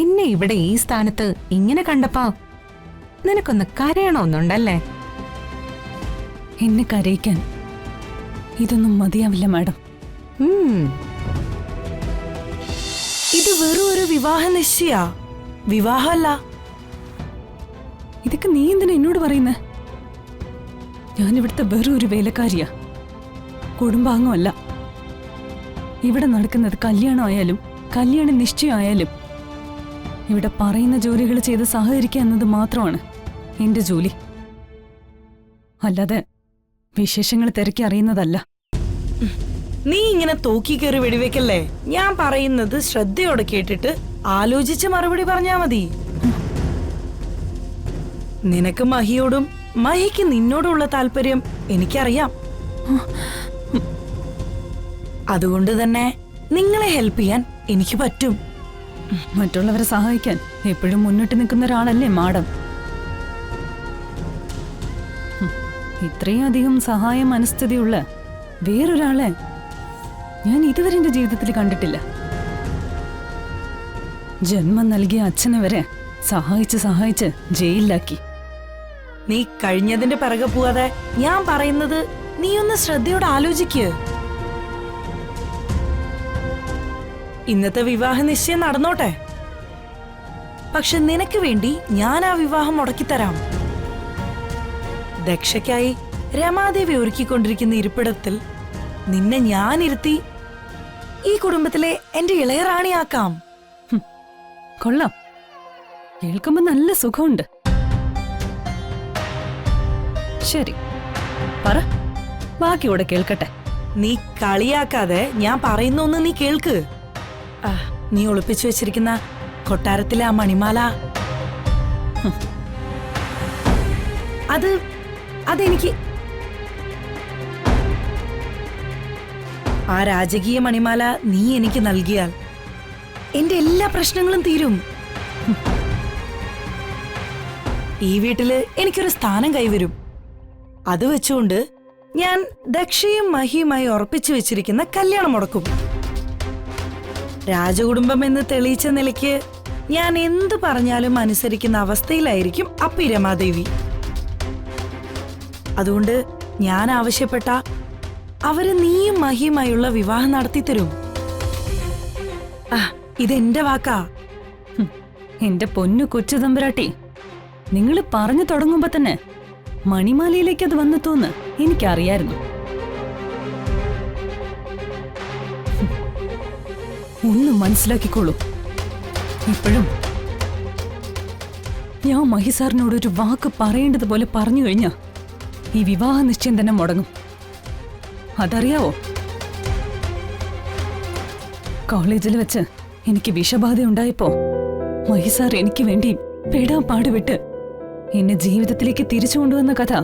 എന്നെ ഇവിടെ ഈ സ്ഥാനത്ത് ഇങ്ങനെ കണ്ടപ്പോ നിനക്കൊന്ന് കരയണമെന്നുണ്ടല്ലേ? എന്നെ കരയിക്കാൻ ഇതൊന്നും മതിയാവില്ല മാഡം. ഇത് വെറും ഒരു വിവാഹ നിശ്ചയ, വിവാഹമല്ല. ഇതൊക്കെ നീ എന്തിനാ എന്നോട് പറയുന്നേ? ഞാനിവിടുത്തെ വെറും ഒരു വേലക്കാരിയാ, കുടുംബാംഗമല്ല. ഇവിടെ നടക്കുന്നത് കല്യാണമായാലും കല്യാണ നിശ്ചയമായാലും ഇവിടെ പറയുന്ന ജോലികൾ ചെയ്ത് സഹകരിക്കുക എന്നത് മാത്രമാണ് എന്റെ ജോലി. അല്ലാതെ വിശേഷങ്ങൾ തിരക്കി അറിയുന്നതല്ല. നീ ഇങ്ങനെ തോക്കി കയറി വെടിവെക്കല്ലേ. ഞാൻ പറയുന്നത് ശ്രദ്ധയോടെ കേട്ടിട്ട് ആലോചിച്ച് മറുപടി പറഞ്ഞാ മതി. നിനക്ക് മഹിയോടും മഹിക്ക് നിന്നോടുള്ള താല്പര്യം എനിക്കറിയാം. അതുകൊണ്ട് തന്നെ നിങ്ങളെ ഹെൽപ്പ് ചെയ്യാൻ എനിക്ക് പറ്റും. മറ്റുള്ളവരെ സഹായിക്കാൻ എപ്പോഴും മുന്നിട്ട് നിൽക്കുന്ന ഒരാളല്ലേ മാഡം. ഇത്രയും അധികം സഹായ മനസ്ഥിതിയുള്ള വേറൊരാളെ ഞാൻ ഇതുവരെ എന്റെ ജീവിതത്തിൽ കണ്ടിട്ടില്ല. ജന്മം നൽകിയ അച്ഛനെ വരെ സഹായിച്ച് ജയിലിലാക്കി. നീ കഴിഞ്ഞതിന്റെ പിറകെ പോവാതെ ഞാൻ പറയുന്നത് നീ ഒന്ന് ശ്രദ്ധയോടെ ആലോചിക്ക്. ഇന്നത്തെ വിവാഹ നിശ്ചയം നടന്നോട്ടെ, പക്ഷെ നിനക്ക് വേണ്ടി ഞാൻ ആ വിവാഹം മുടക്കിത്തരാം. ദക്ഷയ്ക്കായി രമാദേവി ഒരുക്കിക്കൊണ്ടിരിക്കുന്ന ഇരിപ്പിടത്തിൽ നിന്നെ ഞാൻ ഇരുത്തി ഈ കുടുംബത്തിലെ എന്റെ ഇളയറാണിയാക്കാം. കൊള്ളാം, കേൾക്കുമ്പോ നല്ല സുഖമുണ്ട്. ശരി, പറ, ബാക്കി ഇവിടെ കേൾക്കട്ടെ. നീ കളിയാക്കാതെ ഞാൻ പറയുന്നൊന്ന് നീ കേൾക്ക്. നീ ഒളിപ്പിച്ചു വെച്ചിരിക്കുന്ന കൊട്ടാരത്തിലെ ആ മണിമാല, അതെനിക്ക് ആ രാജകീയ മണിമാല നീ എനിക്ക് നൽകിയാൽ എന്റെ എല്ലാ പ്രശ്നങ്ങളും തീരും. ഈ വീട്ടില് എനിക്കൊരു സ്ഥാനം കൈവരും. അത് വെച്ചുകൊണ്ട് ഞാൻ ദക്ഷയും മഹിയുമായി ഉറപ്പിച്ചു വെച്ചിരിക്കുന്ന കല്യാണം മുടക്കും. രാജകുടുംബം എന്ന് തെളിയിച്ച നിലയ്ക്ക് ഞാൻ എന്ത് പറഞ്ഞാലും അനുസരിക്കുന്ന അവസ്ഥയിലായിരിക്കും അപ്പി രമാദേവി. അതുകൊണ്ട് ഞാൻ ആവശ്യപ്പെട്ട അവര് നീയും മഹിയുമായുള്ള വിവാഹം നടത്തിത്തരും. ഇതെന്റെ വാക്കാ. എന്റെ പൊന്നു കൊച്ചു തമ്പുരാട്ടി, നിങ്ങൾ പറഞ്ഞു തുടങ്ങുമ്പോ തന്നെ മണിമാലയിലേക്ക് അത് വന്നെത്തുമെന്ന് എനിക്കറിയായിരുന്നു. ഒന്ന് മനസ്സിലാക്കിക്കോളൂ, ഇപ്പോഴും ഞാൻ മഹിസാറിനോട് ഒരു വാക്ക് പറയേണ്ടതുപോലെ പറഞ്ഞു കഴിഞ്ഞാ ഈ വിവാഹ നിശ്ചയം തന്നെ മുടങ്ങും. അതറിയാവോ? കോളേജിൽ വെച്ച് എനിക്ക് വിഷബാധ ഉണ്ടായപ്പോ മഹിസാർ എനിക്ക് വേണ്ടി പെടാൻ പാടുവിട്ട് എന്നെ ജീവിതത്തിലേക്ക് തിരിച്ചു കൊണ്ടുവന്ന കഥ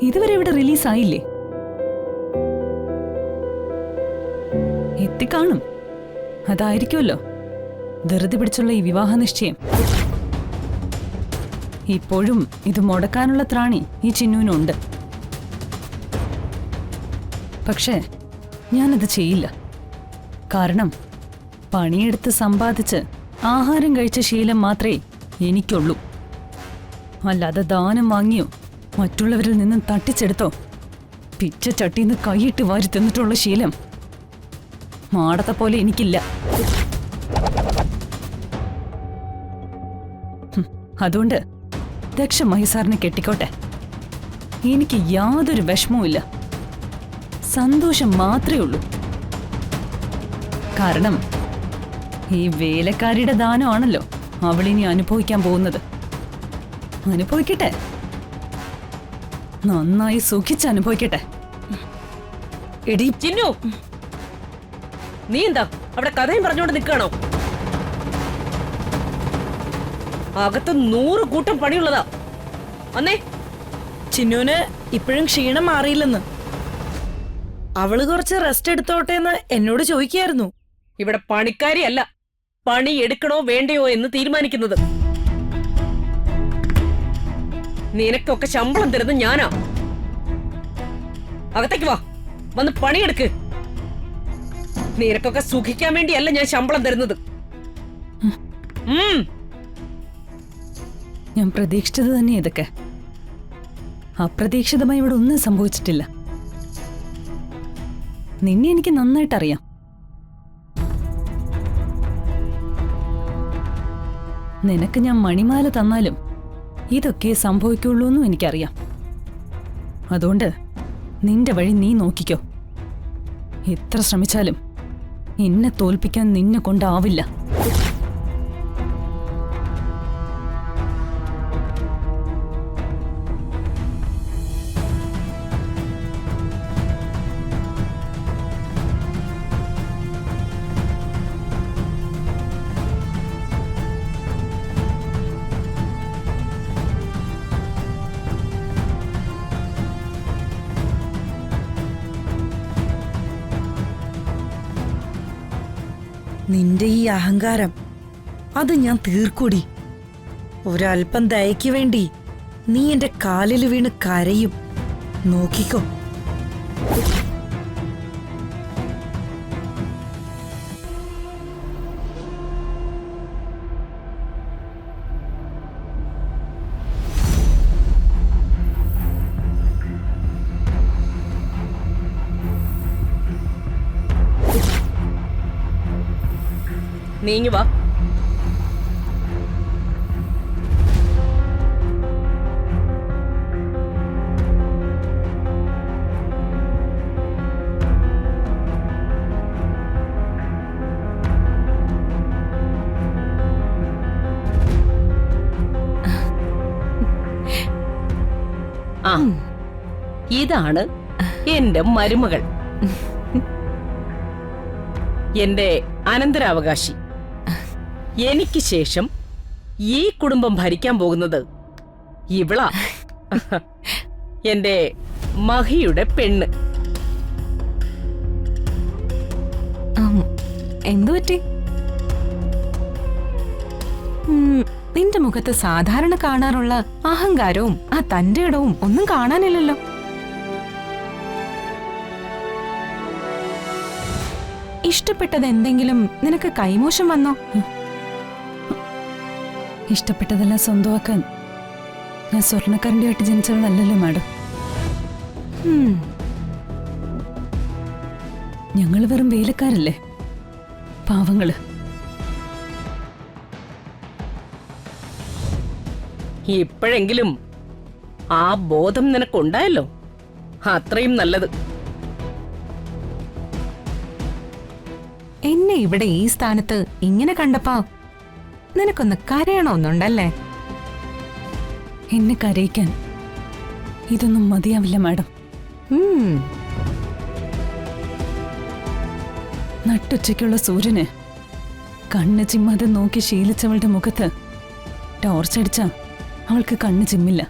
ഇതുവരെ ഇവിടെ റിലീസായില്ലേ? എത്തിക്കാണും. അതായിരിക്കുമല്ലോ ധൃതി പിടിച്ചുള്ള ഈ വിവാഹ നിശ്ചയം. ഇപ്പോഴും ഇത് മുടക്കാനുള്ള ത്രാണി ഈ ചിന്നുവിനുണ്ട്. പക്ഷേ ഞാനത് ചെയ്യില്ല. കാരണം പണിയെടുത്ത് സമ്പാദിച്ച് ആഹാരം കഴിച്ച ശീലം മാത്രമേ എനിക്കുള്ളൂ. അല്ലാതെ ദാനം വാങ്ങിയോ മറ്റുള്ളവരിൽ നിന്നും തട്ടിച്ചെടുത്തോ പിച്ചച്ചട്ടിന്ന് കൈയിട്ട് വാരി തിന്നിട്ടുള്ള ശീലം മാടത്തെ പോലെ എനിക്കില്ല. അതുകൊണ്ട് ദക്ഷ മഹിസാറിനെ കെട്ടിക്കോട്ടെ. എനിക്ക് യാതൊരു വിഷമവുമില്ല, സന്തോഷം മാത്രമേ ഉള്ളൂ. കാരണം ഈ വേലക്കാരിയുടെ ദാനമാണല്ലോ അവളിനി അനുഭവിക്കാൻ പോകുന്നത്. അനുഭവിക്കട്ടെ, നന്നായി സുഖിച്ച് അനുഭവിക്കട്ടെ. എടി ചിന്നു, നീ എന്താ അവിടെ കഥയും പറഞ്ഞുകൊണ്ട് നിൽക്കണോ? അകത്ത് 100 കൂട്ടം പണിയുള്ളതാ. അന്നേ ചിന്നുവിന് ഇപ്പോഴും ക്ഷീണം മാറിയില്ലെന്ന്. അവള് കുറച്ച് റെസ്റ്റ് എടുത്തോട്ടെ എന്ന് എന്നോട് ചോദിക്കായിരുന്നു. ഇവിടെ പണിക്കാരിയല്ല പണി എടുക്കണോ വേണ്ടയോ എന്ന് തീരുമാനിക്കുന്നത്. നിനക്കൊക്കെ ശമ്പളം തരുന്നത് ഞാനാ. അകത്തേക്ക് വാ, വന്ന് പണിയെടുക്ക്. നിനക്കൊക്കെ സുഖിക്കാൻ വേണ്ടിയല്ല ഞാൻ ശമ്പളം തരുന്നത്. ഉം. ഞാൻ പ്രതീക്ഷിച്ചത് തന്നെ ഇതൊക്കെ. അപ്രതീക്ഷിതമായി ഇവിടെ ഒന്നും സംഭവിച്ചിട്ടില്ല. നിന്നെ എനിക്ക് നന്നായിട്ടറിയാം. നിനക്ക് ഞാൻ മണിമാല തന്നാലും ഇതൊക്കെ സംഭവിക്കുള്ളൂ എന്നും എനിക്കറിയാം. അതുകൊണ്ട് നിന്റെ വഴി നീ നോക്കിക്കോ. എത്ര ശ്രമിച്ചാലും എന്നെ തോൽപ്പിക്കാൻ നിന്നെ കൊണ്ടാവില്ല. നിന്റെ ഈ അഹങ്കാരം അത് ഞാൻ തീർക്കൂടി. ഒരൽപ്പം ദയയ്ക്ക് വേണ്ടി നീ എന്റെ കാലിൽ വീണ് കരയും. നോക്കിക്കോ. നീങ്ങി വാ. ആ, ഇതാണ് എന്റെ മരുമകൾ, എന്റെ അനന്തരാവകാശി. എനിക്ക് ശേഷം ഈ കുടുംബം ഭരിക്കാൻ പോകുന്നത് ഇവളാ. എന്റെ മഹിയുടെ പെണ്ണ്. എന്തു പറ്റി? നിന്റെ മുഖത്ത് സാധാരണ കാണാറുള്ള അഹങ്കാരവും ആ തന്റെ ഇടവും ഒന്നും കാണാനില്ലല്ലോ. ഇഷ്ടപ്പെട്ടത് എന്തെങ്കിലും നിനക്ക് കൈമോശം വന്നോ? ഇഷ്ടപ്പെട്ടതെല്ലാം സ്വന്തമാക്കാൻ ഞാൻ സ്വർണ്ണക്കാരൻ്റെയായിട്ട് ജനിച്ചവളല്ലല്ലോ മാഡം. ഞങ്ങൾ വെറും വേലക്കാരല്ലേ, പാവങ്ങള്. ഇപ്പോഴെങ്കിലും ആ ബോധം നിനക്കുണ്ടായല്ലോ, അത്രയും നല്ലത്. എന്നെ ഇവിടെ ഈ സ്ഥാനത്ത് ഇങ്ങനെ കണ്ടപ്പോ നിനക്കൊന്ന് കരയണമെന്നുണ്ടല്ലേ? എന്നെ കരയിക്കാൻ ഇതൊന്നും മതിയാവില്ല മാഡം. നട്ടുച്ചയ്ക്കുള്ള സൂര്യന് കണ്ണ് ചിമ്മാതെ നോക്കി ശീലിച്ചവളുടെ മുഖത്ത് ടോർച്ചടിച്ചാ അവൾക്ക് കണ്ണ് ചിമ്മില്ല.